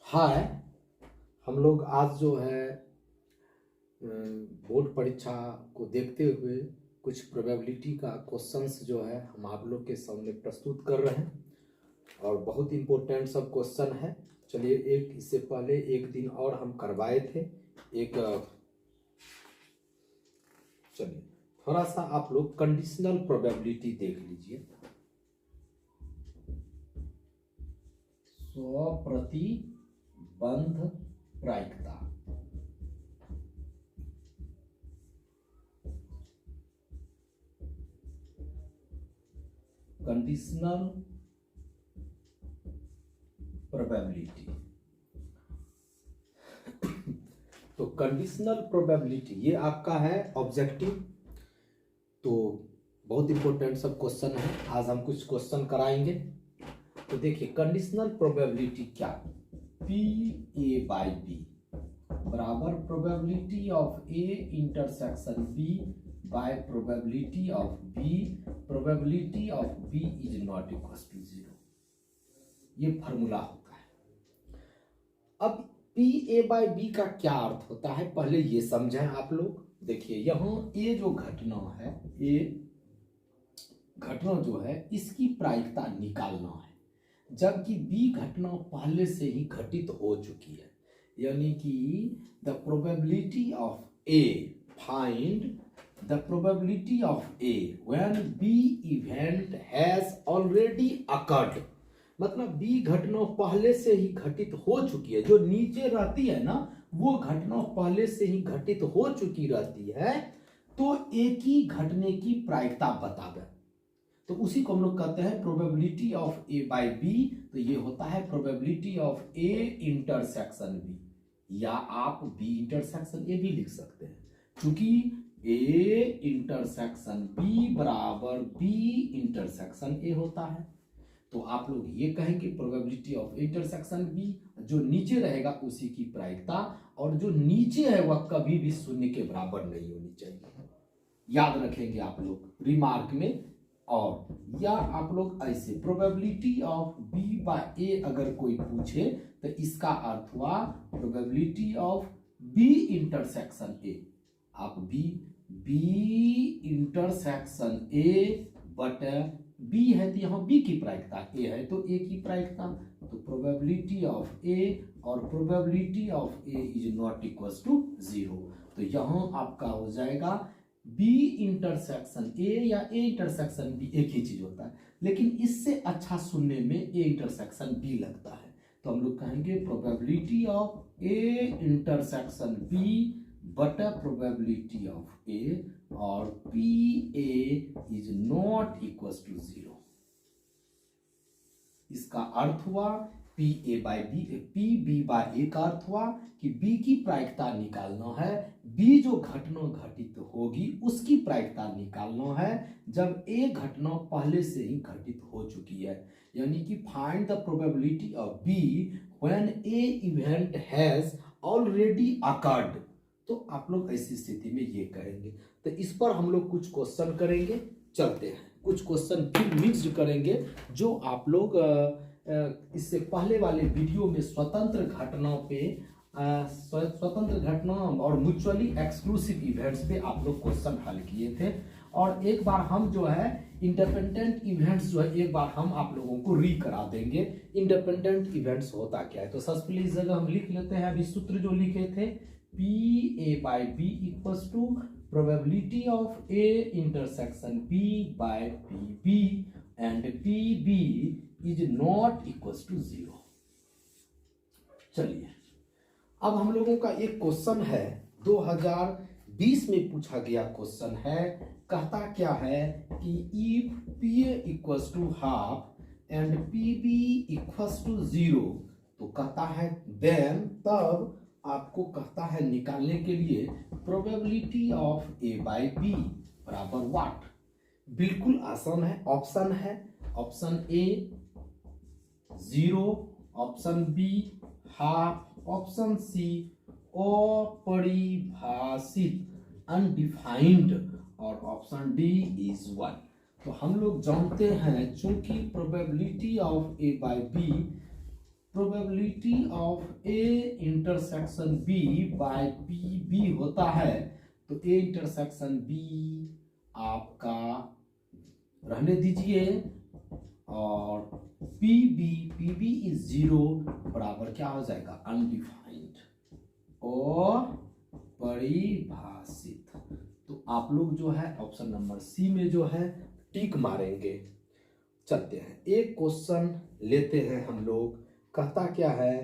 हाय। हम लोग आज जो है बोर्ड परीक्षा को देखते हुए कुछ प्रोबेबिलिटी का क्वेश्चंस जो है हम आप लोग के सामने प्रस्तुत कर रहे हैं और बहुत इम्पोर्टेंट सब क्वेश्चन है। चलिए, एक इससे पहले एक दिन और हम करवाए थे एक चलिए थोड़ा सा आप लोग कंडीशनल प्रोबेबिलिटी देख लीजिए। स्वप्रतिबंध प्रायिकता। Conditional probability. तो कंडीशनल प्रोबेबिलिटी ये आपका है ऑब्जेक्टिव। तो बहुत इंपॉर्टेंट सब क्वेश्चन है, आज हम कुछ क्वेश्चन कराएंगे। तो देखिए, कंडीशनल प्रोबेबिलिटी क्या, पी ए बाई बी बराबर probability of A intersection B by probability of B, probability of B is not equal to 0। ये फॉर्मूला होता है। अब पी ए बाई बी का क्या अर्थ होता है, पहले ये समझें आप लोग। देखिए, यहां ए जो घटना है, ए घटना जो है इसकी प्रायिकता निकालना है, जबकि बी घटना पहले से ही घटित हो चुकी है। यानी कि the probability of A, find the probability of A when B event has already occurred. मतलब बी घटना पहले से ही घटित हो चुकी है। जो नीचे रहती है ना, वो घटना पहले से ही घटित हो चुकी रहती है, तो ए की घटने की प्रायिकता बतावे। तो उसी को हम लोग कहते हैं probability of A by B. तो ये होता है probability of A intersection B, या आप बी इंटरसेक्शन ए भी लिख सकते हैं, क्योंकि ए इंटरसेक्शन बी बराबर बी इंटरसेक्शन ए होता है। तो आप लोग ये कहेंगे प्रोबेबिलिटी ऑफ इंटरसेक्शन बी, जो नीचे रहेगा उसी की प्रायिकता, और जो नीचे है वह कभी भी शून्य के बराबर नहीं होनी चाहिए। याद रखेंगे आप लोग रिमार्क में। और या आप लोग ऐसे probability of B by A अगर कोई पूछे तो इसका अर्थ हुआ probability of B intersection A. आप B intersection A but B है तो यहां बी की प्रायिकता, ए है तो ए की प्रायिकता। तो प्रोबेबिलिटी ऑफ ए और probability of A is not equal to 0। तो यहां आपका हो जाएगा बी इंटरसेक्शन ए या ए इंटरसेक्शन बी, एक ही चीज होता है, लेकिन इससे अच्छा सुनने में ए इंटरसेक्शन बी लगता है। तो हम लोग कहेंगे probability of A intersection B बटा प्रोबेबिलिटी ऑफ ए, और P A is not equal to 0। इसका अर्थ हुआ P A by B, P B by A का अर्थ हुआ कि बी की प्रायिकता निकालना है, बी जो घटना घटित होगी उसकी प्रायिकता निकालना है जब ए घटना पहले से ही घटित हो चुकी है। यानी कि find the probability of B when A event has already occurred. तो आप लोग ऐसी स्थिति में ये करेंगे। तो इस पर हम लोग कुछ क्वेश्चन करेंगे। चलते हैं, कुछ क्वेश्चन फिर मिक्स्ड करेंगे जो आप लोग इससे पहले वाले वीडियो में स्वतंत्र घटनाओं पे, स्वतंत्र घटना और म्यूचुअली एक्सक्लूसिव इवेंट्स पे आप लोग क्वेश्चन हल किए थे। और एक बार हम जो है इंडिपेंडेंट इवेंट्स जो है एक बार हम आप लोगों को री करा देंगे। इंडिपेंडेंट इवेंट्स होता क्या है, तो सबसे पहले इस जगह हम लिख लेते हैं। अभी सूत्र जो लिखे थे, P A by B equals to probability of A intersection B by P B, and P B is not equals to 0। चलिए, अब हम लोगों का एक क्वेश्चन है 2020 में पूछा गया क्वेश्चन है। कहता क्या है कि if P A equals to half and P B equals to 0, तो कहता है देन, तब आपको कहता है निकालने के लिए probability of A by B बराबर व्हाट। बिल्कुल आसान है। ऑप्शन है, option A 0, option B half, option C अपरिभाषित अनडिफाइंड, और ऑप्शन डी इज 1। तो हम लोग जानते हैं चूंकि probability of A by B probability of A intersection B by P B होता है, तो ए इंटरसेक्शन बी आपका रहने दीजिए, और पी बी इज 0 बराबर क्या हो जाएगा, अनडिफाइंड और परिभाषित। तो आप लोग जो है ऑप्शन नंबर सी में जो है टिक मारेंगे। चलते हैं, एक क्वेश्चन लेते हैं हम लोग। कहता क्या है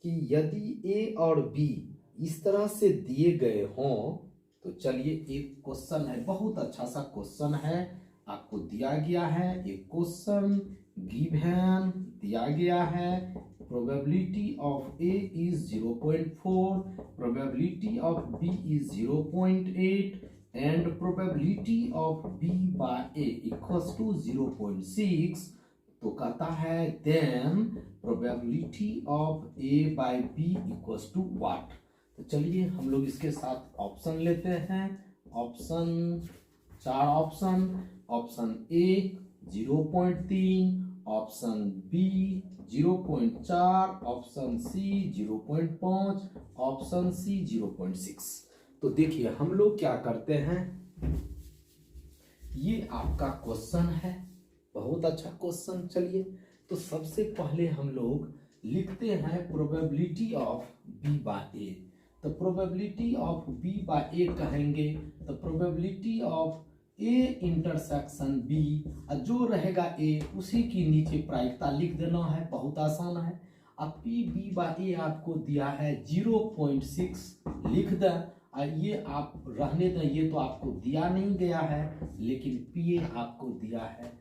कि यदि ए और बी इस तरह से दिए गए हों, तो चलिए एक क्वेश्चन है, बहुत अच्छा सा क्वेश्चन है, आपको दिया गया है एक क्वेश्चन गिवन दिया गया है। Probability of A is 0.4, probability of B is 0.8 and probability of b by a equals to 0.6, तो कहता है then probability of a by b equals to what। तो चलिए हम लोग इसके साथ ऑप्शन लेते हैं। ऑप्शन, चार option, option A 0.3, option B 0.4, option C 0.5, option C 0.6। तो देखिए हम लोग क्या करते हैं, ये आपका क्वेश्चन है, बहुत अच्छा क्वेश्चन। चलिए तो सबसे पहले हम लोग लिखते हैं probability of B by A. तो probability of B by A कहेंगे, तो probability of A intersection B, जो रहेगा ए उसी की नीचे प्रायिकता लिख देना है, बहुत आसान है। अब पी बी बाय ए आपको दिया है 0.6, लिख दें। ये आप रहने दें, ये तो आपको दिया नहीं गया है, लेकिन पी ए आपको दिया है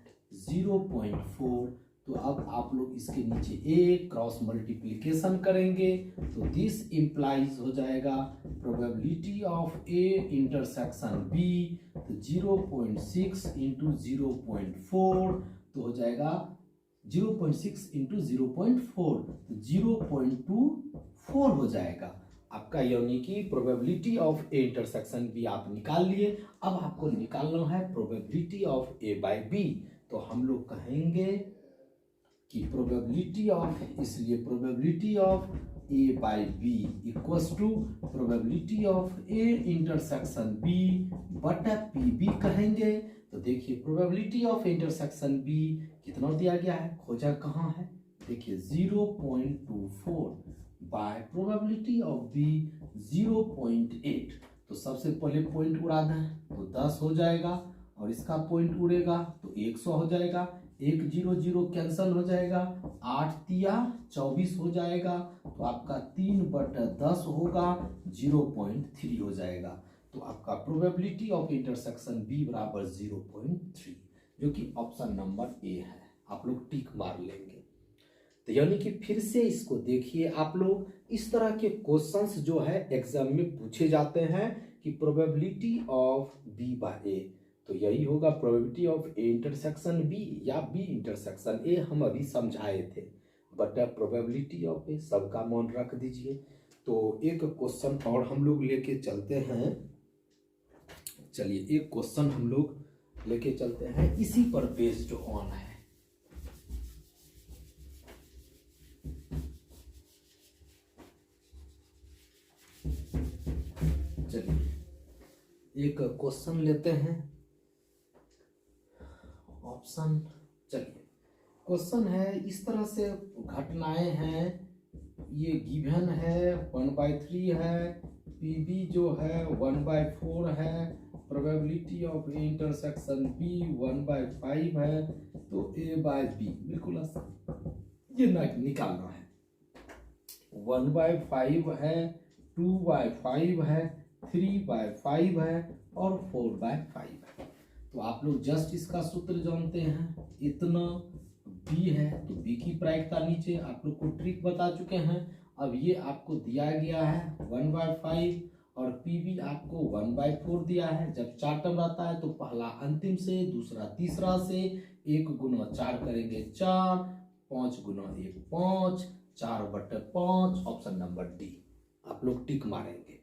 0.4। तो अब आप लोग इसके नीचे ए क्रॉस मल्टीप्लिकेशन करेंगे, तो दिस इम्प्लाइज हो जाएगा probability of A intersection B, तो 0.6 इंटू 0.4, तो हो जाएगा 0.6 इंटू 0.4, तो 0.24 हो जाएगा आपका, यानी कि probability of A intersection B आप निकाल लिए। अब आपको निकालना है probability of A by B. तो हम लोग कहेंगे कि प्रोबेबिलिटी ऑफ, इसलिए probability of A by B equals to probability of A intersection B बटा पी बी कहेंगे। तो देखिए प्रोबेबिलिटी ऑफ इंटरसेक्शन बी कितना दिया गया है, खोजा कहाँ है, देखिए 0.24 बाय प्रोबेबिलिटी ऑफ बी 0.8। तो सबसे पहले पॉइंट उड़ा दें तो 10 हो जाएगा, और इसका पॉइंट उड़ेगा तो 100 हो जाएगा, 1 0 0 कैंसिल हो जाएगा, 8 तिया 24 हो जाएगा, तो आपका 3/10 होगा, 0.3 हो जाएगा। तो आपका प्रोबेबिलिटी ऑफ इंटरसेक्शन बी बराबर 0.3, जो कि ऑप्शन नंबर ए है। आप लोग टिक मार लेंगे। तो यानी कि फिर से इसको देखिए आप लोग, इस तरह के क्वेश्चंस जो है एग्जाम में पूछे जाते हैं कि probability of B by A, तो यही होगा probability of A intersection B या बी इंटरसेक्शन ए, हम अभी समझाए थे, बट प्रोबेबिलिटी ऑफ ए सबका मान रख दीजिए। तो एक क्वेश्चन और हम लोग लेके चलते हैं। चलिए एक क्वेश्चन हम लोग लेके चलते हैं, इसी पर बेस्ड ऑन है। चलिए एक क्वेश्चन लेते हैं, ऑप्शन, चलिए क्वेश्चन है, इस तरह से घटनाएं हैं, ये गिवन है 1/3 है, पीबी जो है 1/4 है, probability of A intersection B 1/5 है, तो ए बाय बी बिल्कुल ये निकालना है। 1/5 है, 2/5 है, 3/5 है और 4/5 है। तो आप लोग जस्ट इसका सूत्र जानते हैं, इतना बी है तो बी की प्रायिकता नीचे, आप लोग को ट्रिक बता चुके हैं। अब ये आपको दिया गया है 1/5 और पीबी आपको 1/4 दिया है। जब 4 टर्म रहता है तो पहला अंतिम से, दूसरा तीसरा से, 1 गुना 4 करेंगे 4, 5 गुना 1 5, 4/5, ऑप्शन नंबर डी। आप लोग टिक मारेंगे।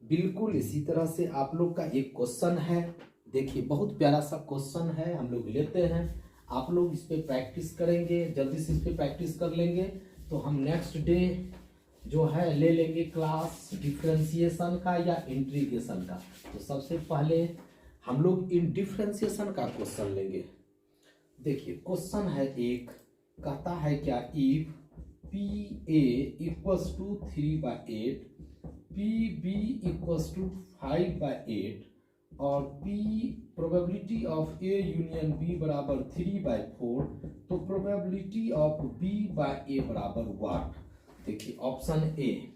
बिल्कुल इसी तरह से आप लोग का एक क्वेश्चन है, देखिए बहुत प्यारा सा क्वेश्चन है, हम लोग लेते हैं, आप लोग इस पे प्रैक्टिस करेंगे, जल्दी से इस पे प्रैक्टिस कर लेंगे तो हम नेक्स्ट डे जो है ले लेंगे क्लास डिफरेंशिएशन का या इंटीग्रेशन का। तो सबसे पहले हम लोग इन डिफरेंशिएशन का क्वेश्चन लेंगे। देखिए क्वेश्चन है एक, कहता है क्या, if P A equals to 3/8, P B equals to 5/8 और P probability of A union B बराबर 3/4, तो probability of B by A बराबर व्हाट। देखिए option A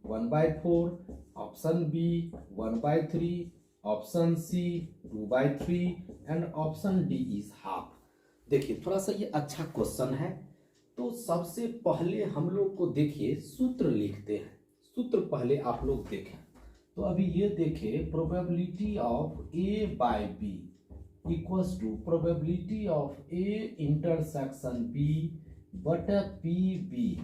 1/4, option B 1/3, option C 2/3 and option D is half. देखिए थोड़ा सा ये अच्छा क्वेश्चन है। तो सबसे पहले हम लोग को देखिए सूत्र लिखते हैं। सूत्र पहले आप लोग देखें। तो अभी ये देखिए probability of A by B equals to probability of A intersection B बटा पी बी,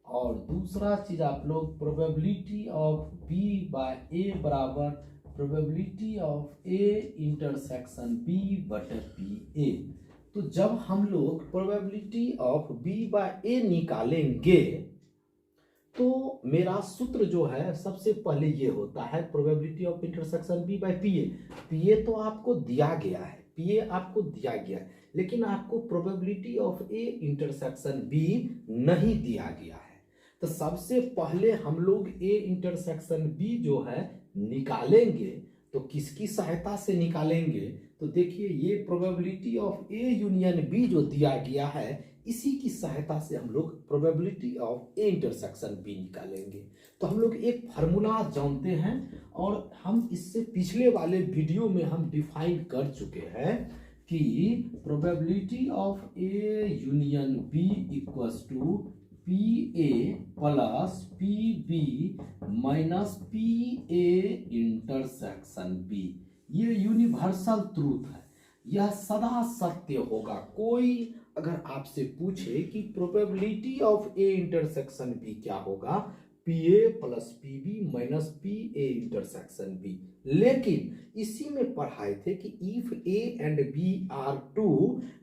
और दूसरा चीज आप लोग probability of B by A बराबर probability of A intersection B बटा पी ए। तो जब हम लोग probability of B by A निकालेंगे तो मेरा सूत्र जो है सबसे पहले ये होता है probability of intersection B by P A. P A तो आपको दिया गया है, पी ए आपको दिया गया है, लेकिन आपको probability of A intersection B नहीं दिया गया है। तो सबसे पहले हम लोग ए इंटरसेक्शन बी जो है निकालेंगे। तो किसकी सहायता से निकालेंगे? तो देखिए ये probability of A union B जो दिया गया है, इसी की सहायता से हम लोग probability of A intersection B निकालेंगे। तो हम लोग एक फार्मूला जानते हैं और हम इससे पिछले वाले वीडियो में हम डिफाइन कर चुके हैं कि probability of A union B equals to P A plus P B minus P A intersection B. ये यूनिवर्सल ट्रूथ है, यह सदा सत्य होगा। कोई अगर आपसे पूछे कि probability of A intersection B क्या होगा, P A plus P B minus P A intersection B. लेकिन इसी में पढ़ाए थे कि if A and B are two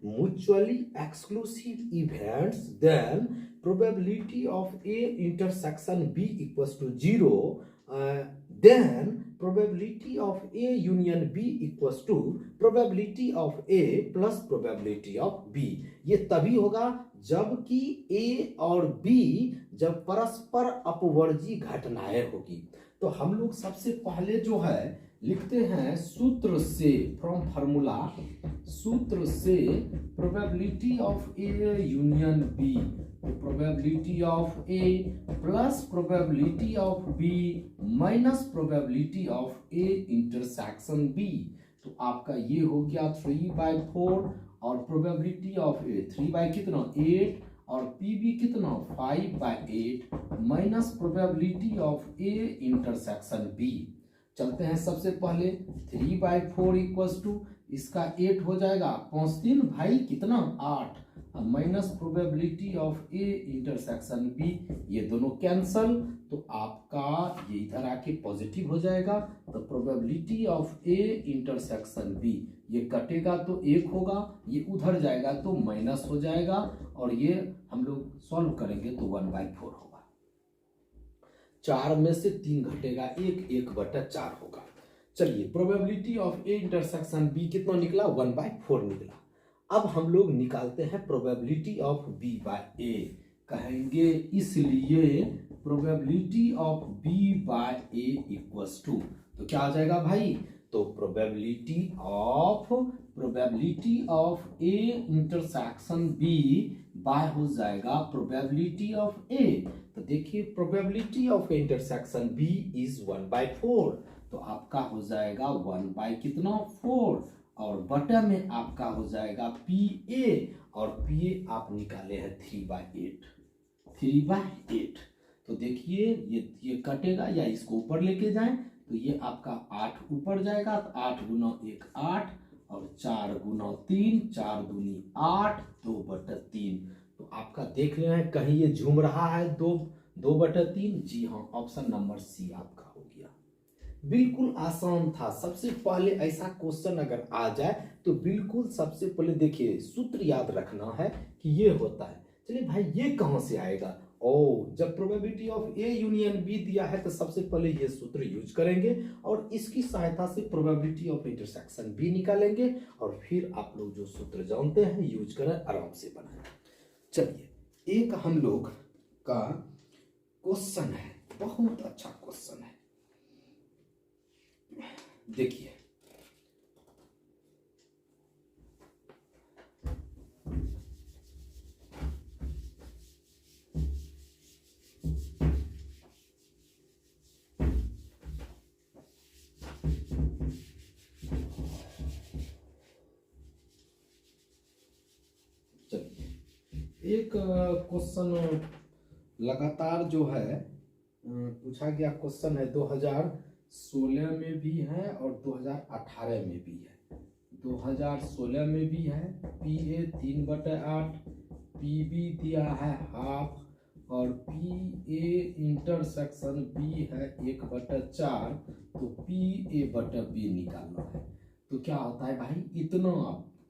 mutually exclusive events then probability of A intersection B equals to 0, then probability of A union B equals to probability of A plus probability of B। ये तभी होगा जबकि A और B जब परस्पर अपवर्जी घटनाएं होगी। तो हम लोग सबसे पहले जो है लिखते हैं सूत्र से, फ्रॉम फार्मूला, सूत्र से probability of A union B, probability of A plus probability of B minus probability of A intersection B. तो आपका ये हो गया 3/4 और प्रोबेबिलिटी ऑफ ए 3 कितना 8 और पी बी कितना 5/8 minus probability of A intersection B. चलते हैं सबसे पहले 3/4 इक्वल्स टू इसका 8 हो जाएगा, 5 3 भाई कितना 8, minus probability of A intersection B, ये दोनों कैंसल। तो आपका ये इधर आके पॉजिटिव हो जाएगा। तो probability of A intersection B, ये कटेगा तो 1 होगा, ये उधर जाएगा तो माइनस हो जाएगा, और ये हम लोग सॉल्व करेंगे तो 1/4 होगा। 4 में से 3 घटेगा, 1/4 होगा। चलिए probability of A intersection B कितना निकला 1/4 निकला। अब हम लोग निकालते हैं probability of B by A. कहेंगे इसलिए probability of B by A equals to, तो क्या आ जाएगा भाई, तो probability of A intersection B by हो जाएगा प्रोबेबिलिटी ऑफ ए। तो देखिए probability of A intersection B is 1/4, तो आपका हो जाएगा 1/4 और बटा में आपका हो जाएगा पी ए, और पी ए आप निकाले हैं 3/8। तो देखिए ये कटेगा, या इसको ऊपर लेके जाएं तो ये आपका 8 ऊपर जाएगा, तो 8 गुना 1 8 और 4 गुना 3 4 दूनी 8 2/3। तो आपका देख रहे हैं कहीं ये झूम रहा है 2/3। जी हाँ, ऑप्शन नंबर सी आपका हो गया। बिल्कुल आसान था। सबसे पहले ऐसा क्वेश्चन अगर आ जाए तो बिल्कुल सबसे पहले देखिए सूत्र याद रखना है कि ये होता है। चलिए भाई ये कहाँ से आएगा? ओ, जब probability of A union B दिया है तो सबसे पहले ये सूत्र यूज करेंगे और इसकी सहायता से प्रोबेबिलिटी ऑफ इंटरसेक्शन बी निकालेंगे और फिर आप लोग जो सूत्र जानते हैं यूज करें, आराम से बनाएं। चलिए एक हम लोग का क्वेश्चन है, बहुत अच्छा क्वेश्चन है, देखिए। एक क्वेश्चन लगातार जो है पूछा गया क्वेश्चन है, 2016 में भी है और 2018 में भी है। 2016 में भी है, PA 3/8, PB दिया है हाफ और PA इंटरसेक्शन B है 1/4, तो PA/B निकालना है। तो क्या होता है भाई, इतना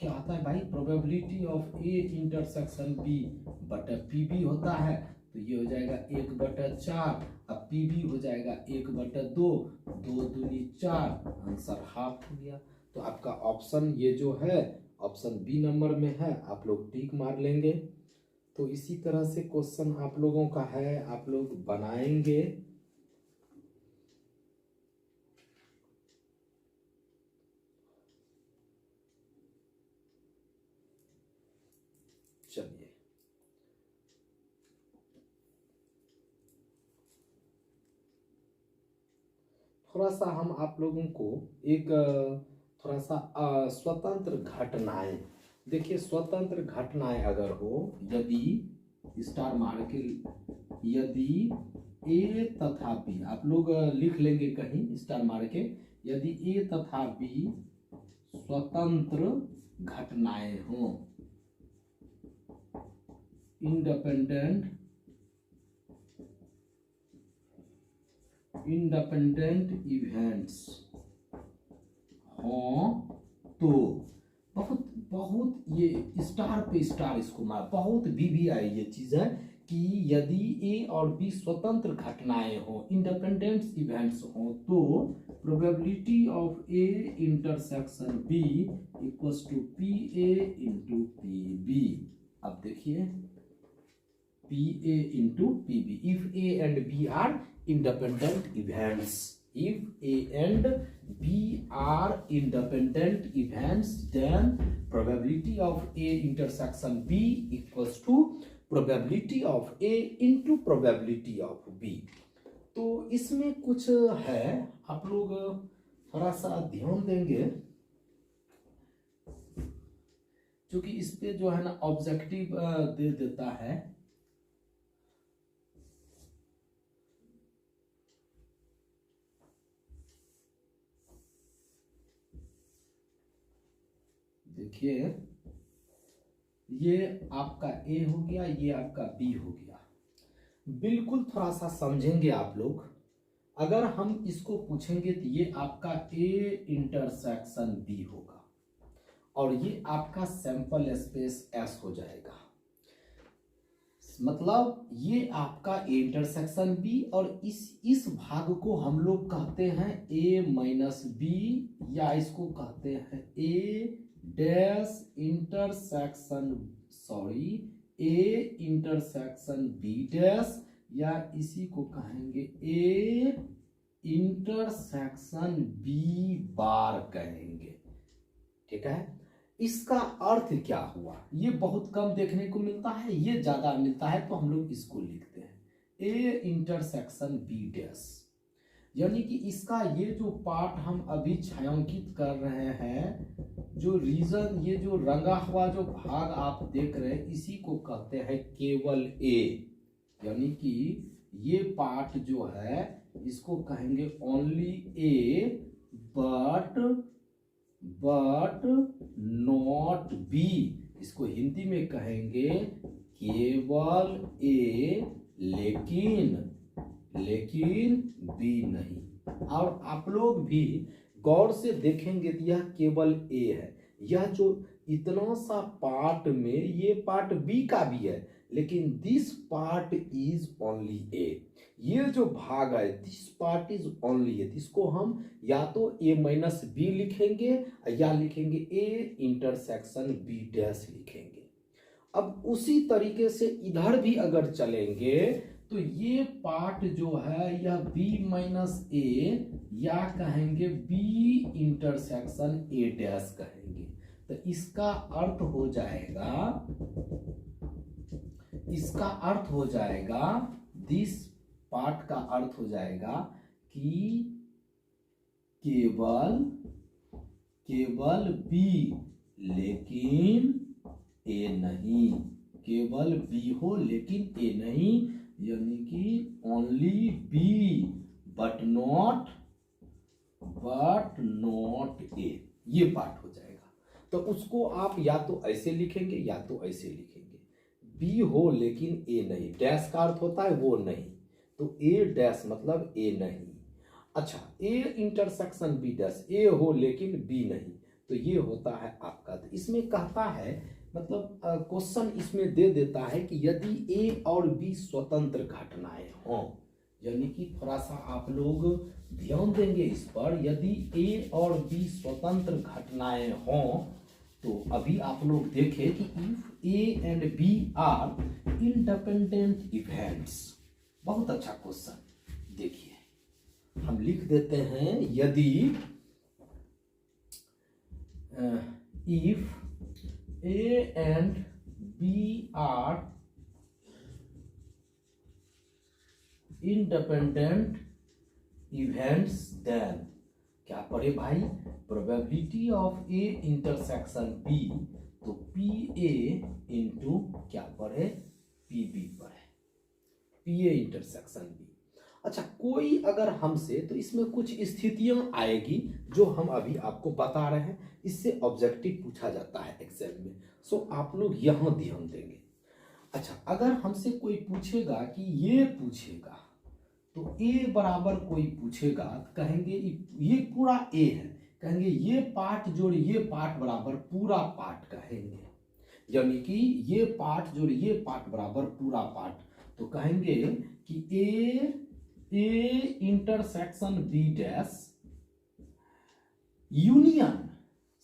क्या होता है भाई, probability of A intersection B बटा PB होता है, तो ये हो जाएगा 1/4, अब PB हो जाएगा 1/2, 2 दूनी 4, आंसर हाफ हो गया। तो आपका ऑप्शन ये जो है ऑप्शन बी नंबर में है, आप लोग टिक मार लेंगे। तो इसी तरह से क्वेश्चन आप लोगों का है, आप लोग बनाएंगे। चलिए थोड़ा सा हम आप लोगों को एक थोड़ा सा स्वतंत्र घटनाएं, देखिए स्वतंत्र घटनाएं अगर हो, यदि स्टार मार के, यदि ए तथा बी, आप लोग लिख लेंगे कहीं स्टार मार के, यदि ए तथा बी स्वतंत्र घटनाएं हों, इंडिपेंडेंट इवेंट्स हों, तो बहुत बहुत ये स्टार पे स्टार इसको मार, बहुत BBI ये चीज है कि यदि ए और बी स्वतंत्र घटनाएं हो, इंडिपेंडेंट इवेंट्स हो, तो probability of A intersection B equals to PA into PB। अब देखिए PA into PB if A and B are independent events, if A and B are independent events, then probability of A intersection B equals to probability of A into probability of B। तो इसमें कुछ है, आप लोग थोड़ा सा ध्यान देंगे, क्योंकि इस पे जो है ना ऑब्जेक्टिव दे देता है। देखिए ये आपका ए हो गया, ये आपका बी हो गया। बिल्कुल थोड़ा सा समझेंगे आप लोग। अगर हम इसको पूछेंगे तो ये आपका ए इंटरसेक्शन बी होगा और ये आपका सैंपल स्पेस एस हो जाएगा। मतलब ये आपका ए इंटरसेक्शन बी और इस भाग को हम लोग कहते हैं ए माइनस बी, या इसको कहते हैं A dash intersection, sorry A intersection B dash, या इसी को कहेंगे ए इंटरसेक्शन बी बार कहेंगे। ठीक है, इसका अर्थ क्या हुआ, ये बहुत कम देखने को मिलता है, ये ज्यादा मिलता है, तो हम लोग इसको लिखते हैं ए इंटरसेक्शन बी डैश। यानी कि इसका ये जो पार्ट हम अभी छायांकित कर रहे हैं, जो रीजन, ये जो रंगा हुआ जो भाग आप देख रहे हैं, इसी को कहते हैं केवल ए। यानी कि ये पार्ट जो है इसको कहेंगे only A but not be. इसको हिंदी में कहेंगे केवल ए लेकिन बी नहीं। और आप लोग भी गौर से देखेंगे तो यह केवल ए है, यह जो इतना सा पार्ट में ये पार्ट बी का भी है, लेकिन दिस पार्ट इज ओनली ए, ये जो भाग है दिस पार्ट इज ओनली ए, इसको हम या तो ए माइनस बी लिखेंगे या लिखेंगे ए इंटरसेक्शन बी डैश लिखेंगे। अब उसी तरीके से इधर भी अगर चलेंगे तो ये पार्ट जो है यह b माइनस ए या कहेंगे b इंटरसेक्शन a डैश कहेंगे। तो इसका अर्थ हो जाएगा दिस पार्ट का अर्थ हो जाएगा कि केवल b लेकिन a नहीं, केवल b हो लेकिन a नहीं, यानी कि only B but not A, ये पार्ट हो जाएगा। तो उसको आप या तो ऐसे लिखेंगे या तो ऐसे लिखेंगे, बी हो लेकिन ए नहीं, डैश का अर्थ होता है वो नहीं, तो ए डैश मतलब ए नहीं। अच्छा, ए इंटरसेक्शन बी डैश, ए हो लेकिन बी नहीं, तो ये होता है आपका। तो इसमें कहता है मतलब क्वेश्चन इसमें दे देता है कि यदि ए और बी स्वतंत्र घटनाएं हों, यानी कि थोड़ा सा आप लोग ध्यान देंगे इस पर, यदि ए और बी स्वतंत्र घटनाएं हों तो अभी आप लोग देखें कि if A and B are independent events, बहुत अच्छा क्वेश्चन। देखिए हम लिख देते हैं, यदि if A and B are independent events, then क्या पढ़े भाई, probability of A intersection B, तो PA इंटू क्या पढ़े, PB पढ़े, PA इंटरसेक्शन B। अच्छा, कोई अगर हमसे, तो इसमें कुछ स्थितियां आएगी जो हम अभी आपको बता रहे हैं, इससे ऑब्जेक्टिव पूछा जाता है एग्जाम में, सो आप लोग यहां ध्यान देंगे। अच्छा, अगर हमसे कोई पूछेगा कि ये पूछेगा, तो ए बराबर कोई पूछेगा, कहेंगे ये पूरा ए है, कहेंगे ये पार्ट जोड़ ये पार्ट बराबर पूरा पार्ट कहेंगे, यानी कि ये पार्ट जोड़ ये पार्ट बराबर पूरा पार्ट, तो कहेंगे कि A intersection B dash union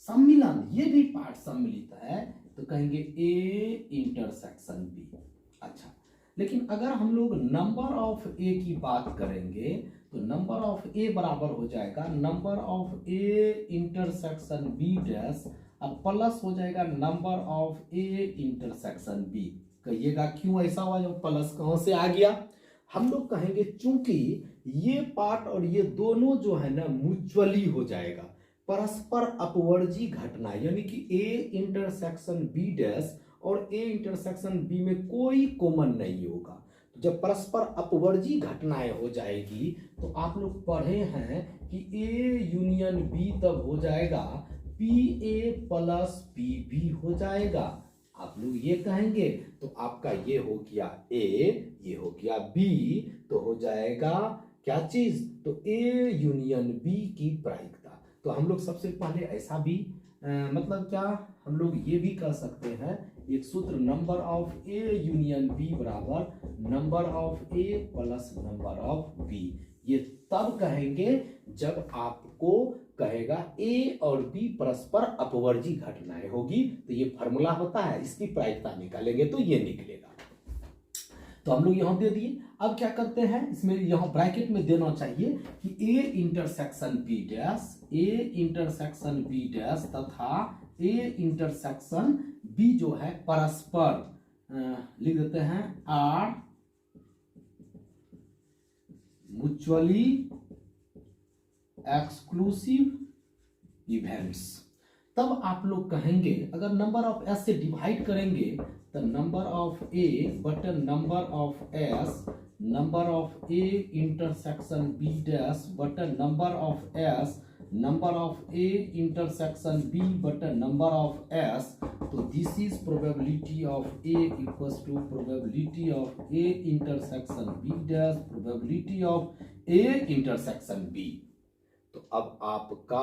सम्मिलन, ये भी पार्ट सम्मिलित है, तो कहेंगे ए इंटरसेक्शन बी। अच्छा, लेकिन अगर हम लोग नंबर ऑफ ए की बात करेंगे तो नंबर ऑफ ए बराबर हो जाएगा number of A intersection B dash, अब प्लस हो जाएगा number of A intersection B. कहिएगा क्यों ऐसा हुआ, जो प्लस कहां से आ गया, हम लोग कहेंगे चूंकि ये पार्ट और ये दोनों जो है ना म्यूचुअली हो जाएगा, परस्पर अपवर्जी घटना, यानी कि ए इंटरसेक्शन बी डैश और ए इंटरसेक्शन बी में कोई कॉमन नहीं होगा। जब परस्पर अपवर्जी घटनाएं हो जाएगी तो आप लोग पढ़े हैं कि ए यूनियन बी तब हो जाएगा P A plus P B हो जाएगा। आप लोग ये कहेंगे तो आपका ये हो गया ए, ये हो गया बी, तो हो जाएगा क्या चीज, तो ए यूनियन बी की प्रायिकता। तो हम लोग सबसे पहले ऐसा भी मतलब क्या हम लोग ये भी कह सकते हैं, एक सूत्र number of A union B बराबर number of A plus number of B. ये तब कहेंगे जब आपको कहेगा ए और बी परस्पर अपवर्जी घटनाएं होगी, तो ये फार्मूला होता है, इसकी प्रायिकता निकालेंगे तो ये निकलेगा। तो हम लोग यहां दे दिए। अब क्या करते हैं, इसमें यहां ब्रैकेट में देना चाहिए कि A intersection B dash, A intersection B dash तथा ए इंटरसेक्शन बी जो है परस्पर लिख देते हैं आर म्यूचुअली एक्सक्लूसिव इवेंट्स। तब आप लोग कहेंगे अगर नंबर ऑफ एस से डिवाइड करेंगे तो नंबर ऑफ ए बटन number of S, number of A intersection B dash बटन number of S, number of A intersection B बटन नंबर ऑफ एस। तो this is probability of A equals to probability of A intersection B dash probability of A intersection B. तो अब आपका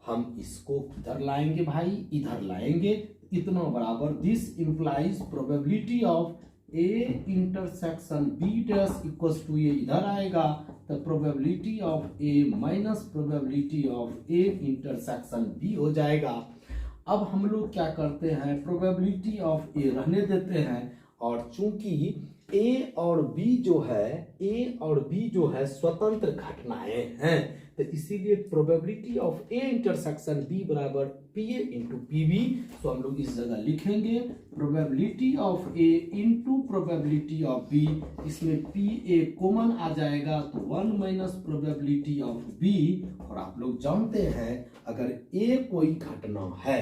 हम इसको किधर लाएंगे भाई, इधर लाएंगे। इतना बराबर this implies probability of A intersection B dash equals to, ये इधर आएगा तो probability of A minus probability of A intersection B हो जाएगा। अब हम लोग क्या करते हैं, प्रोबेबिलिटी ऑफ ए रहने देते हैं, और चूंकि ए और बी जो है स्वतंत्र घटनाएं हैं, तो इसीलिए probability of A intersection B बराबर P A into P B. तो हम लोग इस जगह लिखेंगे probability of A into probability of B, इसमें पी ए कॉमन आ जाएगा तो 1 माइनस प्रोबेबिलिटी ऑफ बी। और आप लोग जानते हैं अगर ए कोई घटना है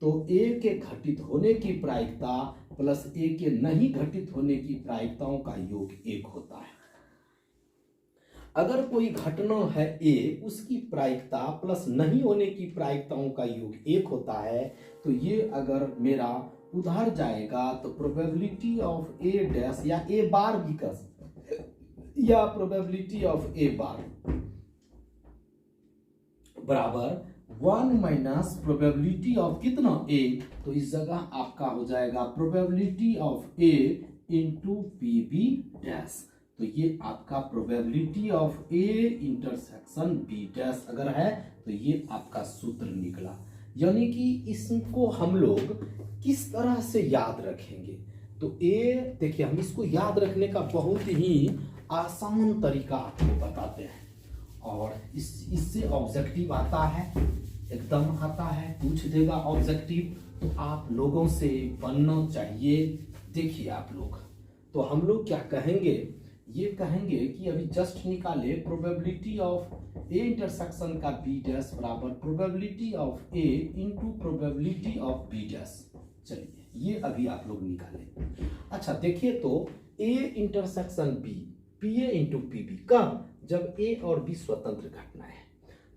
तो ए के घटित होने की प्रायिकता प्लस ए के नहीं घटित होने की प्रायिकताओं का योग 1 होता है। अगर कोई घटना है ए, उसकी प्रायिकता प्लस नहीं होने की प्रायिकताओं का योग 1 होता है, तो ये अगर मेरा उधर जाएगा तो प्रोबेबिलिटी ऑफ ए डैश या ए बार भी कर सकते हैं, या प्रोबेबिलिटी ऑफ ए बार बराबर 1 माइनस प्रोबेबिलिटी ऑफ कितना ए, तो इस जगह आपका हो जाएगा probability of A into P B dash. तो ये आपका probability of A intersection B dash अगर है तो ये आपका सूत्र निकला। यानी कि इसको हम लोग किस तरह से याद रखेंगे, तो ए देखिए हम इसको याद रखने का बहुत ही आसान तरीका आपको बताते हैं, और इससे ऑब्जेक्टिव आता है, एकदम आता है, पूछ देगा ऑब्जेक्टिव, तो आप लोगों से बनना चाहिए। देखिए आप लोग, तो हम लोग क्या कहेंगे, ये कहेंगे कि अभी जस्ट निकाले प्रोबेबिलिटी ऑफ ए इंटरसेक्शन का बी डैश बराबर probability of A into probability of B dash. चलिए ये अभी आप लोग निकाले। अच्छा देखिए, तो A intersection B P A into P B कब, जब ए और बी स्वतंत्र घटना है।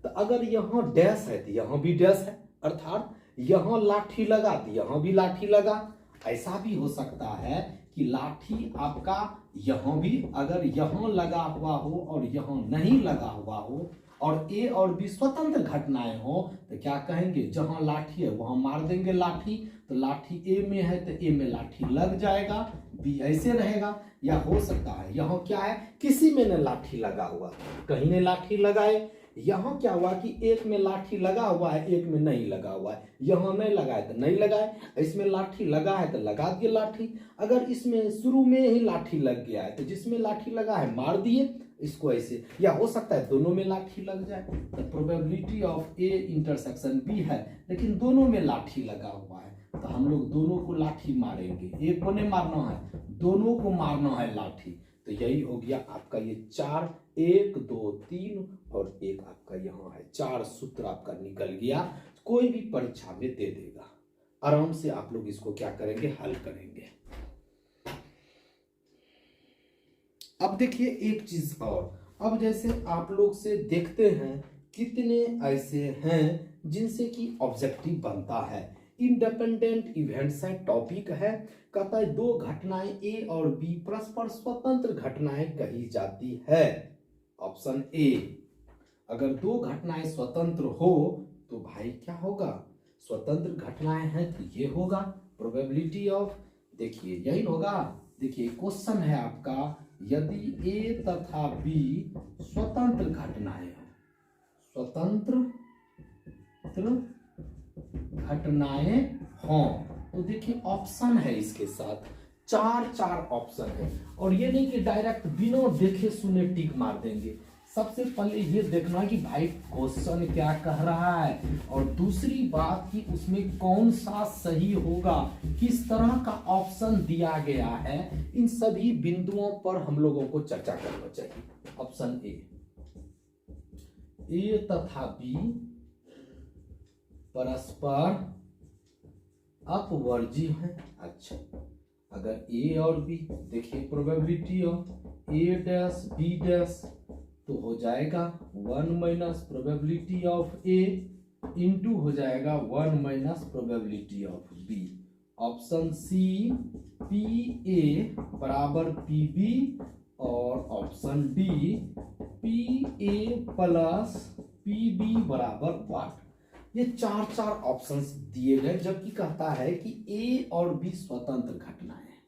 तो अगर यहाँ डैश है तो यहाँ भी डैश है, अर्थात यहाँ लाठी लगा तो यहाँ भी लाठी लगा। ऐसा भी हो सकता है कि लाठी आपका यहाँ भी अगर यहाँ लगा हुआ हो और यहाँ नहीं लगा हुआ हो, और ए और बी स्वतंत्र घटनाएं हो, तो क्या कहेंगे, जहाँ लाठी है वहां मार देंगे लाठी, तो लाठी ए में है तो ए में लाठी लग जाएगा, बी ऐसे रहेगा। या हो सकता है यहाँ क्या है, किसी में ने लाठी लगा हुआ, कहीं ने लाठी लगाए, यहाँ क्या हुआ कि एक में लाठी लगा हुआ है एक में नहीं लगा हुआ है, यहाँ नहीं लगाए तो नहीं लगाए, इसमें लाठी लगा है तो लगा दिए लाठी। अगर इसमें शुरू में ही लाठी लग गया है तो जिसमें लाठी लगा है मार दिए इसको ऐसे, या हो सकता है दोनों में लाठी लग जाए। तो probability of A intersection B है लेकिन दोनों में लाठी लगा हुआ है, तो हम लोग दोनों को लाठी मारेंगे, एक को नहीं मारना है, दोनों को मारना है लाठी। तो यही हो गया आपका ये 4, 1 2 3 और 1 आपका यहाँ है, 4 सूत्र आपका निकल गया। कोई भी परीक्षा में दे देगा, आराम से आप लोग इसको क्या करेंगे, हल करेंगे। अब देखिए एक चीज और, अब जैसे आप लोग से देखते हैं कितने ऐसे हैं जिनसे कि ऑब्जेक्टिव बनता है। इंडिपेंडेंट इवेंट्स है, टॉपिक है, कहता है दो घटनाएं ए और बी परस्पर स्वतंत्र घटनाएं कही जाती है। ऑप्शन ए, अगर दो घटनाएं स्वतंत्र हो तो भाई क्या होगा, स्वतंत्र घटनाएं हैं तो ये होगा प्रोबेबिलिटी ऑफ, देखिए यही होगा। देखिए क्वेश्चन है आपका, यदि ए तथा बी स्वतंत्र घटनाएं हो, स्वतंत्र घटनाएं हों, तो देखिए ऑप्शन है इसके साथ, 4 ऑप्शन है। और ये नहीं कि डायरेक्ट बिना देखे सुने टिक मार देंगे, सबसे पहले ये देखना कि भाई क्वेश्चन क्या कह रहा है, और दूसरी बात कि उसमें कौन सा सही होगा, किस तरह का ऑप्शन दिया गया है, इन सभी बिंदुओं पर हम लोगों को चर्चा करना चाहिए। ऑप्शन ए तथा बी परस्पर अपवर्जी है। अच्छा, अगर ए और बी, देखिए probability of A dash B dash तो हो जाएगा 1 minus probability of A into हो जाएगा 1 minus probability of B. Option C P A बराबर पी बी, और option D P A plus P B बराबर व्हाट। ये चार चार ऑप्शंस दिए गए, जबकि कहता है कि ए और बी स्वतंत्र घटनाएं हैं।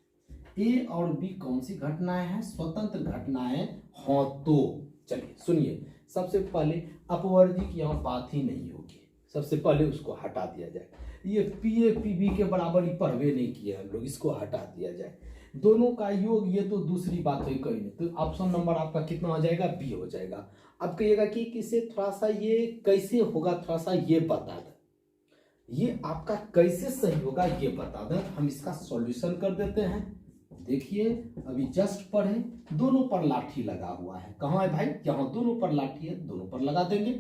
ए और बी कौन सी घटनाएं हैं? स्वतंत्र घटनाएं हो तो चलिए सुनिए, सबसे पहले अपवर्जिक यहाँ बात ही नहीं होगी, सबसे पहले उसको हटा दिया जाए। ये पी ए पी बी के बराबर ही पढ़वे नहीं किए हम लोग, इसको हटा दिया जाए। दोनों का योग, ये तो दूसरी बात हुई, कोई नहीं। तो ऑप्शन नंबर आपका कितना हो जाएगा? बी हो जाएगा। अब कहिएगा कि किसे थोड़ा सा ये कैसे होगा, थोड़ा सा ये बता दें, ये आपका कैसे सही होगा ये बता दें। हम इसका सॉल्यूशन कर देते हैं। देखिए अभी जस्ट पढ़े, दोनों पर लाठी लगा हुआ है। कहाँ है भाई? यहाँ दोनों पर लाठी है, दोनों पर लगा देंगे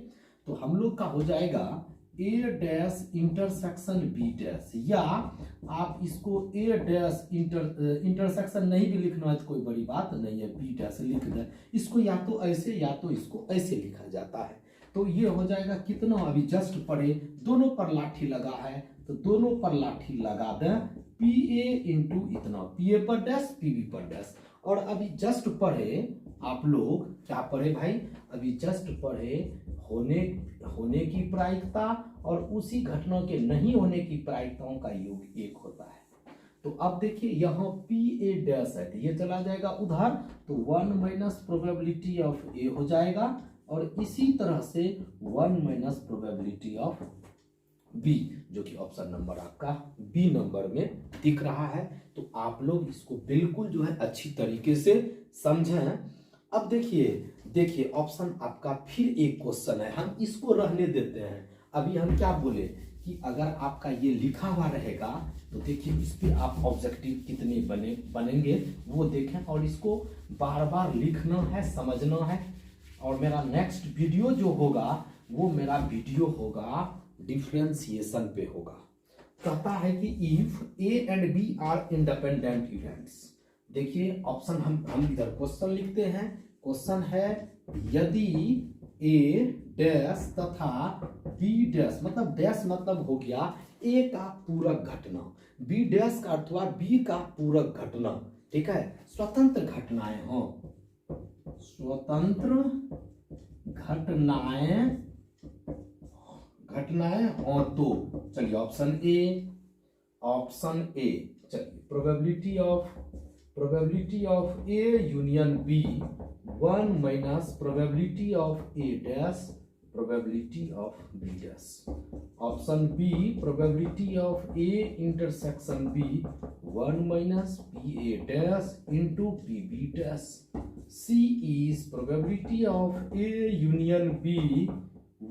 तो हम लोग का हो जाएगा ए डैश इंटरसेक्शन बी डैश, या आप इसको ए डैश इंटरसेक्शन नहीं भी लिखना है तो कोई बड़ी बात नहीं है, बी डैश लिख दें। इसको या तो ऐसे या तो इसको ऐसे लिखा जाता है। तो ये हो जाएगा कितना? अभी जस्ट पढ़े, दोनों पर लाठी लगा है तो दोनों पर लाठी लगा दें, पी ए इंटू इतना, पी ए पर डैश पी बी पर डैश। और अभी जस्ट पढ़े आप लोग, क्या पढ़े भाई? अभी जस्ट पढ़े होने की प्रायिकता और उसी घटना के नहीं होने की प्रायिकताओं का योग एक होता है। तो अब देखिए यहाँ पी ए डैश है तो ये चला जाएगा उधर, तो 1 माइनस प्रोबेबिलिटी ऑफ ए हो जाएगा, और इसी तरह से 1 माइनस प्रोबेबिलिटी ऑफ बी, जो कि ऑप्शन नंबर आपका बी नंबर में दिख रहा है। तो आप लोग इसको बिल्कुल जो है अच्छी तरीके से समझें। अब देखिए ऑप्शन आपका फिर एक क्वेश्चन है, हम इसको रहने देते हैं। अभी हम क्या बोले कि अगर आपका ये लिखा हुआ रहेगा तो देखिए इस पे आप ऑब्जेक्टिव कितने बनेंगे वो देखें, और इसको बार बार लिखना है, समझना है। और मेरा नेक्स्ट वीडियो जो होगा वो मेरा वीडियो होगा डिफरेंशिएशन पे होगा। कहता है कि if A and B are independent events. देखिए ऑप्शन हम इधर क्वेश्चन लिखते हैं। क्वेश्चन है यदि ए डैश तथा बी डैश, मतलब डैश मतलब हो गया ए का पूरक घटना, बी डैश का अथवा बी का पूरक घटना, ठीक है, स्वतंत्र घटनाएं हो, स्वतंत्र घटनाएं हो तो चलिए ऑप्शन ए चलिए probability of A union B 1 minus probability of A dash probability of B dash. Option B probability of A intersection B 1 minus P A dash into P B dash. C is probability of A union B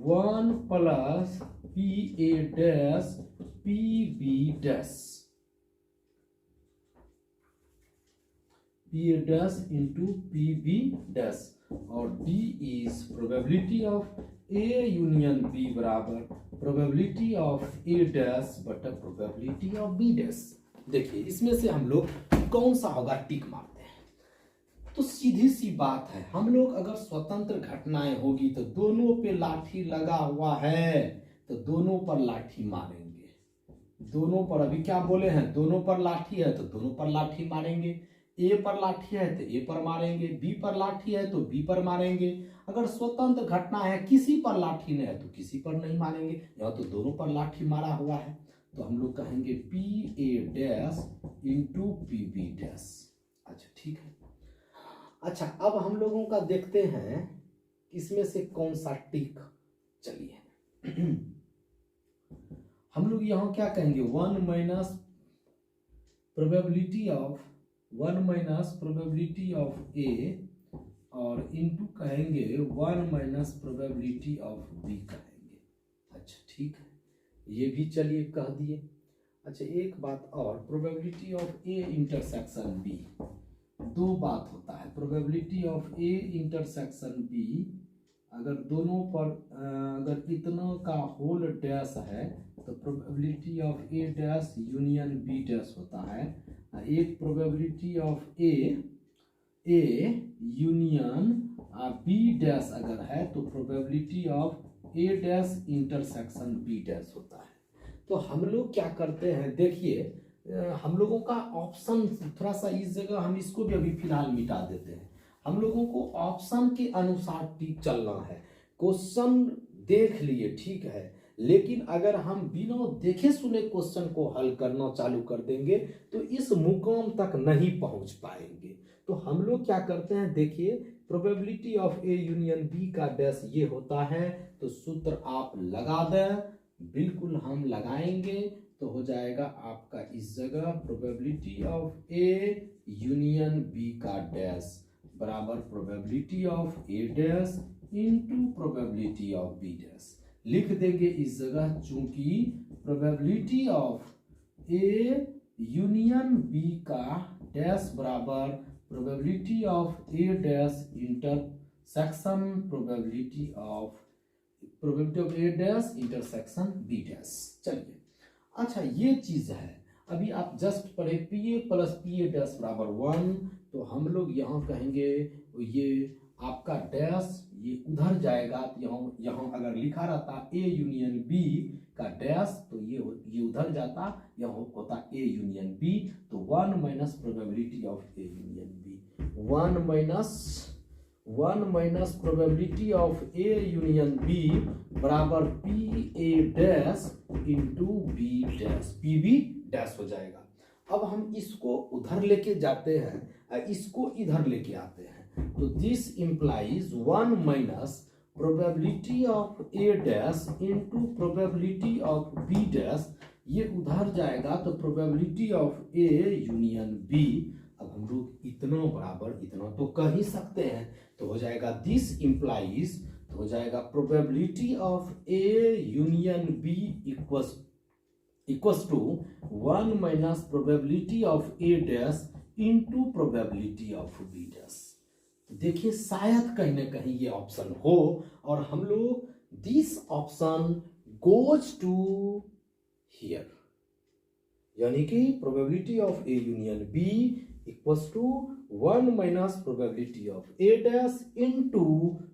1 plus P A dash P B dash, P A dash into P B dash। और D is probability of A union B बराबर probability of A dash बटा probability of B dash। देखिए इसमें से हम लोग कौन सा होगा टिक मारते हैं। तो सीधी सी बात है, हम लोग अगर स्वतंत्र घटनाएं होगी तो दोनों पे लाठी लगा हुआ है तो दोनों पर लाठी मारेंगे। दोनों पर अभी क्या बोले हैं? दोनों पर लाठी है तो दोनों पर लाठी मारेंगे। ए पर लाठी है तो ए पर मारेंगे, बी पर लाठी है तो बी पर मारेंगे। अगर स्वतंत्र घटना है, किसी पर लाठी नहीं है तो किसी पर नहीं मारेंगे। यहाँ तो दोनों पर लाठी मारा हुआ है तो हम लोग कहेंगे P A dash into P B dash. अच्छा ठीक है। अच्छा अब हम लोगों का देखते हैं इसमें से कौन सा टिक। चलिए हम लोग यहाँ क्या कहेंगे? 1 माइनस प्रोबेबिलिटी ऑफ ए और इनटू कहेंगे 1 माइनस प्रोबेबिलिटी ऑफ बी कहेंगे। अच्छा ठीक है, ये भी चलिए कह दिए। अच्छा एक बात और, probability of A intersection B, दो बात होता है। Probability of A intersection B, अगर दोनों पर अगर इतना का होल डैश है तो probability of A dash union B dash होता है। एक probability of A union B dash अगर है तो probability of A dash intersection B dash होता है। तो हम लोग क्या करते हैं, देखिए हम लोगों का ऑप्शन थोड़ा सा इस जगह हम इसको भी अभी फिलहाल मिटा देते हैं। हम लोगों को ऑप्शन के अनुसार टिक चलना है। क्वेश्चन देख लिए ठीक है, लेकिन अगर हम बिना देखे सुने क्वेश्चन को हल करना चालू कर देंगे तो इस मुकाम तक नहीं पहुंच पाएंगे। तो हम लोग क्या करते हैं, देखिए probability of A union B का डैश ये होता है, तो सूत्र आप लगा दें, बिल्कुल हम लगाएंगे तो हो जाएगा आपका इस जगह probability of A union B का डैश बराबर probability of A dash into probability of B dash लिख देंगे इस जगह, चूंकि probability of A union B का डैश बराबर probability of A dash intersection probability of A dash intersection B dash. चलिए अच्छा ये चीज है, अभी आप जस्ट पढ़े P A plus P A dash बराबर 1, तो हम लोग यहाँ कहेंगे ये आपका डैश ये उधर जाएगा, तो यहाँ अगर लिखा रहता ए यूनियन बी का डैश तो ये उधर जाता, यहाँ होता ए यूनियन बी, तो 1 minus probability of A union B, 1 minus probability of A union B बराबर P A dash into B dash, P B dash हो जाएगा। अब हम इसको उधर लेके जाते हैं, इसको इधर लेके आते हैं, तो this implies 1 minus probability of A dash into probability of B dash, ये उधर जाएगा तो probability of A union B. अब हम लोग इतना बराबर इतना तो कह ही सकते हैं, तो हो जाएगा दिस इंप्लाइज, तो हो जाएगा probability of A union B equals to 1 minus probability of A dash into probability of B dash. देखिए शायद कहीं ना कहीं ये ऑप्शन हो और हम लोग this option goes to here, यानी कि probability of A union B equals to 1 minus probability of A dash into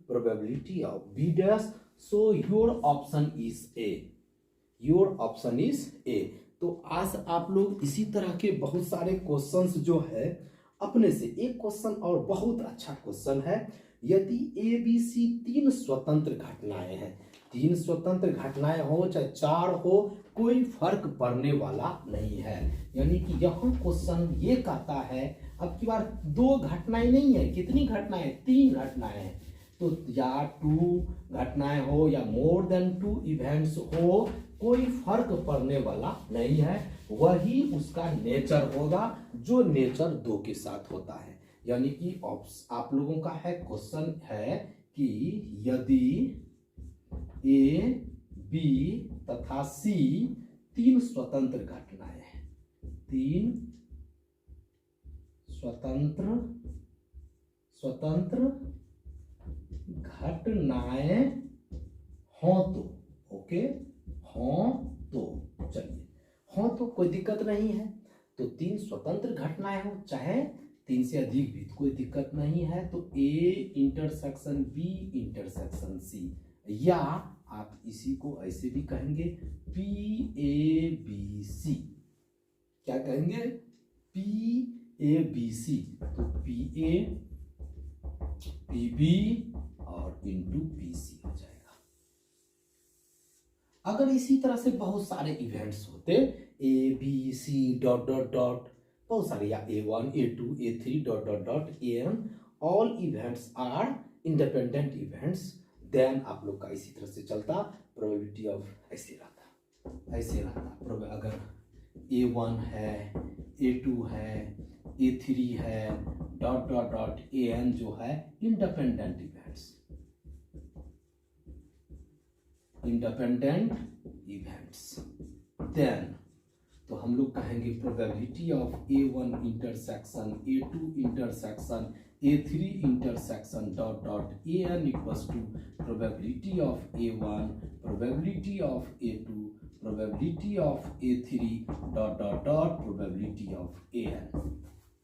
probability of B dash. So your option is A, your option is A. तो आज आप लोग इसी तरह के बहुत सारे क्वेश्चंस जो है अपने से, एक क्वेश्चन और बहुत अच्छा क्वेश्चन है, यदि ए बी सी 3 स्वतंत्र घटनाएं हैं, 3 स्वतंत्र घटनाएं हो चाहे 4 हो, कोई फर्क पड़ने वाला नहीं है। यानी कि यहाँ क्वेश्चन ये कहता है, अब की बार 2 घटनाएं नहीं है, कितनी घटनाएं, 3 घटनाएं हैं, तो या 2 घटनाएं हो या मोर देन 2 इवेंट्स हो, कोई फर्क पड़ने वाला नहीं है, वही उसका नेचर होगा जो नेचर 2 के साथ होता है। यानी कि आप लोगों का है क्वेश्चन है कि यदि ए बी तथा सी 3 स्वतंत्र घटनाएं हैं, 3 स्वतंत्र घटनाएं हों तो, ओके, हों तो, चलिए हों तो कोई दिक्कत नहीं है, तो 3 स्वतंत्र घटनाएं हो चाहे 3 से अधिक भी, कोई दिक्कत नहीं है। तो A intersection B intersection C, या आप इसी को ऐसे भी कहेंगे पी ए बी सी, क्या कहेंगे, पी ए बी सी, तो पी ए पी बी और इंटू पी सी हो जाएगा। अगर इसी तरह से बहुत सारे इवेंट्स होते, A B C dot dot dot, बहुत सारे, या A1 A2 A3 dot dot dot AN, all events are independent events, then आप लोग का इसी तरह से चलता, प्रोबेबिलिटी ऑफ ऐसे रहता, अगर A1 है, A2 है, A3 है, डॉट डॉट डॉट AN जो है इंडिपेंडेंट इवेंट्स, देन तो हम लोग कहेंगे probability of A1 intersection A2 intersection A3 intersection dot dot AN equals to probability of A1 probability of A2 probability of A3 dot dot dot probability of AN।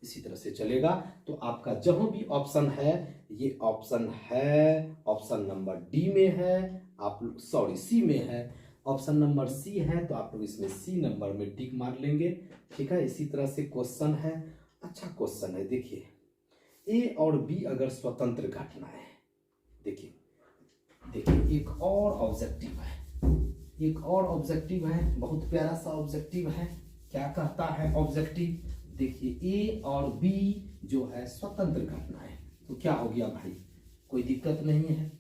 इसी तरह से चलेगा। तो आपका जहां भी ऑप्शन है, ये ऑप्शन है, ऑप्शन नंबर डी में है, आप सॉरी सी में है, ऑप्शन नंबर सी है, तो आप लोग इसमें सी नंबर में टिक मार लेंगे, ठीक है। इसी तरह से क्वेश्चन है, अच्छा क्वेश्चन है, देखिए ए और बी अगर स्वतंत्र घटना है, देखिए देखिए एक और ऑब्जेक्टिव है, एक और ऑब्जेक्टिव है, बहुत प्यारा सा ऑब्जेक्टिव है। क्या कहता है ऑब्जेक्टिव? देखिए ए और बी जो है स्वतंत्र घटनाएं, तो क्या हो गया भाई, कोई दिक्कत नहीं है।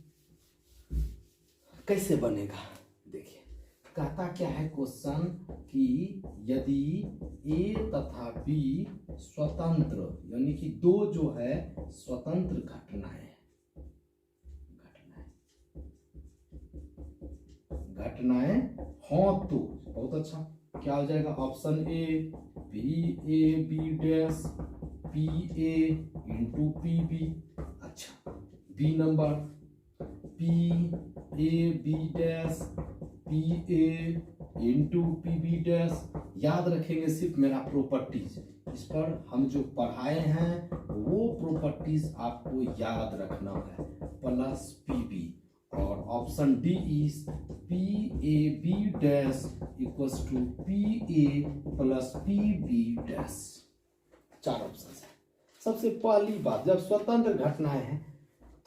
कैसे बनेगा? देखिए कहता क्या है क्वेश्चन कि यदि ए तथा बी स्वतंत्र, यानी कि दो जो है स्वतंत्र घटनाएं हो तो बहुत अच्छा, क्या हो जाएगा? Option A B dash P A into P B. अच्छा B number P A B dash P A into P B dash. याद रखेंगे सिर्फ मेरा प्रॉपर्टीज, इस पर हम जो पढ़ाए हैं वो प्रॉपर्टीज आपको याद रखना है, प्लस पी बी। और option D is P A B dash equals to P A plus P B dash. चार ऑप्शन है। सबसे पहली बात, जब स्वतंत्र घटनाएं हैं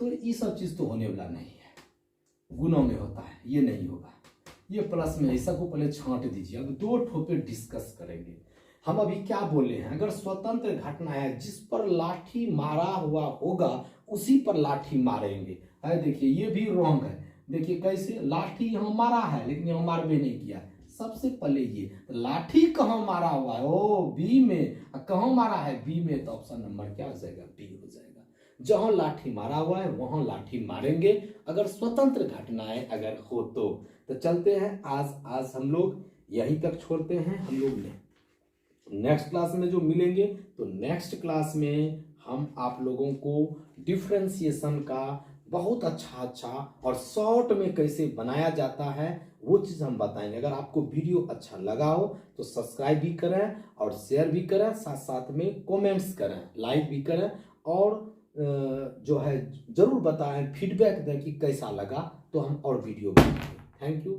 तो ये सब चीज तो होने वाला नहीं है, गुणों में होता है, ये नहीं होगा। ये प्लस में ऐसा को पहले छांट दीजिए। अब दो ठोपे डिस्कस करेंगे। हम अभी क्या बोले हैं, अगर स्वतंत्र घटना है जिस पर लाठी मारा हुआ होगा उसी पर लाठी मारेंगे। है देखिए ये भी रॉन्ग है। देखिए कैसे, लाठी यहाँ मारा है लेकिन यहाँ मार भी नहीं किया। सबसे पहले ये लाठी कहाँ मारा हुआ है, ओ बी में, कहाँ मारा है बी में, तो ऑप्शन नंबर क्या हो जाएगा? बी हो जाएगा। जहां लाठी मारा हुआ है वहां लाठी मारेंगे अगर स्वतंत्र घटनाएं अगर हो तो चलते हैं। आज हम लोग यहीं तक छोड़ते हैं। हम लोग नेक्स्ट क्लास में जो मिलेंगे तो नेक्स्ट क्लास में हम आप लोगों को डिफरेंशिएशन का बहुत अच्छा और शॉर्ट में कैसे बनाया जाता है वो चीज़ हम बताएंगे। अगर आपको वीडियो अच्छा लगा हो तो सब्सक्राइब भी करें और शेयर भी करें, साथ साथ में कमेंट्स करें, लाइक भी करें और जो है जरूर बताएं, फीडबैक दें कि कैसा लगा, तो हम और वीडियो बनाएंगे। Thank you.